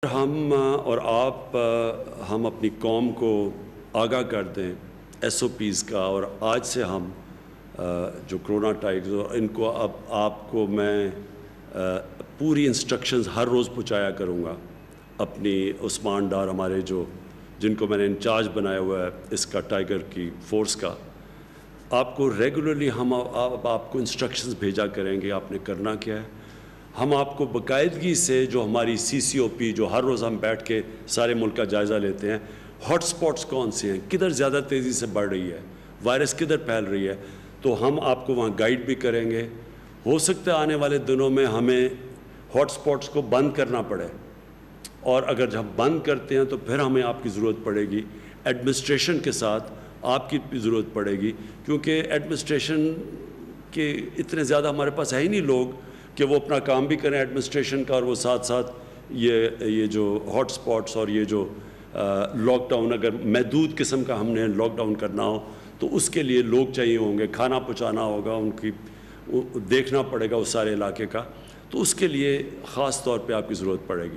ہم اور آپ ہم اپنی قوم کو آگاہ کر دیں ایس او پیز کا، اور آج سے ہم جو کرونا ٹائپز ان کو اب آپ کو میں پوری انسٹرکشنز ہر روز پہنچایا کروں گا. اپنی عثمان ڈار ہمارے جن کو میں نے انچارج بنایا ہوا ہے اس کا ٹائیگر کی فورس کا، آپ کو ریگولرلی ہم آپ کو انسٹرکشنز بھیجا کریں گے آپ نے کرنا کیا ہے. ہم آپ کو باقاعدگی سے جو ہماری سی سی او پی جو ہر روز ہم بیٹھ کے سارے ملک کا جائزہ لیتے ہیں، ہاٹ سپاٹس کون سے ہیں، کدھر زیادہ تیزی سے بڑھ رہی ہے، وائرس کدھر پھیل رہی ہے، تو ہم آپ کو وہاں گائیڈ بھی کریں گے. ہو سکتا ہے آنے والے دنوں میں ہمیں ہاٹ سپاٹس کو بند کرنا پڑے، اور اگر جب بند کرتے ہیں تو پھر ہمیں آپ کی ضرورت پڑے گی، ایڈمنسٹریشن کے ساتھ آپ کی بھی ضرورت پڑے گی، کیونکہ ایڈمنسٹریشن کے اتنے زیادہ ہمارے پاس ہے ہی نہیں لوگ کہ وہ اپنا کام بھی کریں ایڈمنسٹریشن کا، اور وہ ساتھ ساتھ یہ جو ہاٹ سپاٹس اور یہ جو لاک ڈاؤن، اگر محدود قسم کا ہم نے لاک ڈاؤن کرنا ہو تو اس کے لیے لوگ چاہیے ہوں گے، کھانا پہنچانا ہوگا، ان کی دیکھنا پڑے گا اس سارے علاقے کا، تو اس کے لیے خاص طور پہ آپ کی ضرورت پڑے گی.